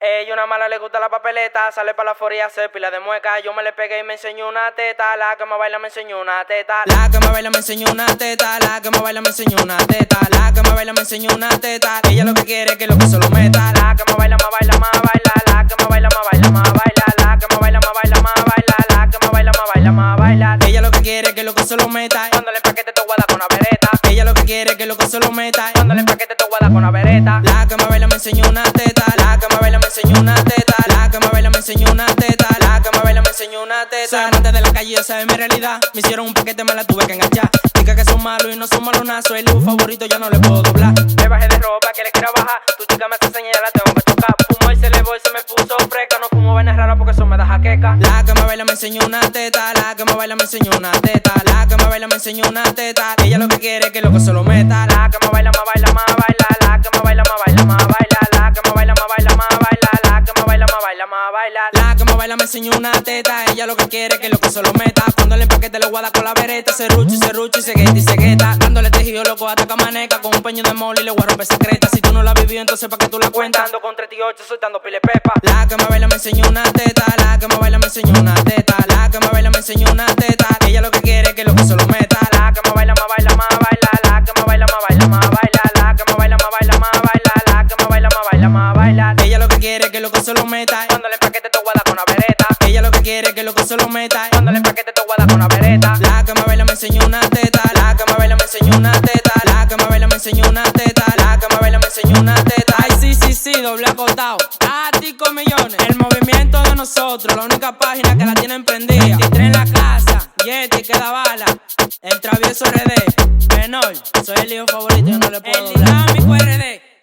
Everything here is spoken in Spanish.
Y una mala le gusta la papeleta, sale para la foría, hace pila de mueca. Yo me le pegué y me enseñó una teta. La que me baila me enseñó una teta. La que me baila me enseñó una teta. La que me baila me enseñó una teta. La que me baila me enseñó una teta. Ella lo que quiere es que lo que se lo meta. La que me baila, más baila, más baila. La que me baila, más baila, más baila. La que me baila, más baila, más baila. La que me baila, más baila, más baila. Ella lo que quiere es que lo que se lo meta. Cuando le empaquete te guarda con la vereta. Ella lo que quiere es que lo que se lo meta. Cuando le empaquete te guarda con la vereta. La que me baila me enseñó una teta. La que me baila me enseñó una teta. La que me baila me enseñó una teta. La que me baila me enseñó una teta. Soy amante de la calle, esa es mi realidad. Me hicieron un paquete, me la tuve que enganchar. Diga que son malos y no son malonazos. El hijo favorito ya no le puedo doblar. Me bajé de ropa que le quiera bajar. Tu chica me hace señal, la tengo que tocar. Fumo y se elevó y se me puso fresca. No fumo vainas raras porque eso me da jaqueca. La que me baila me enseñó una teta. La que me baila me enseñó una teta. La que me baila me enseñó una teta. Ella lo que quiere es que lo que se lo meta. La que me baila, más baila, más baila. La que me baila, más baila, más baila. La que me baila, más baila, más baila. La que me baila, más baila, más baila. La que me baila me enseñó una teta. Ella lo que quiere es que lo que se lo meta. Cuando le empaquete le guarda con la vereta. Serrucho y se gueta. Dándole tejido loco hasta camaneca. Con un peño de mole y le voy a romper secreta. Si tú no la has vivido entonces pa' que tú la cuentas. Ando con 38 soltando pile pepa. La que me baila me enseñó una teta. La que me baila me enseñó una teta. La que me baila me enseñó una teta. Ella lo que quiere es que lo que se lo meta. La que me baila, más baila, más baila. La que me baila, más baila, más baila. La que me baila, más baila, más baila. La que me baila, más baila, más baila. Ella lo que quiere es que lo que se lo meta. Cuando le empaquete te guarda con la vereta. Ella lo que quiere es que lo que se lo meta. Cuando le empaquete te guarda con la vereta. La que me baila me enseñó una teta. La que me baila me enseñó una teta. La que me baila me enseñó una teta. La que me baila me enseñó una teta. Ay, sí, doble acotado. Ático millones. El movimiento de nosotros, la única página que la tienen prendida. Y en la casa, Yeti queda bala. El travieso RD, menor, soy el hijo favorito, yo no le puedo. El dinámico RD.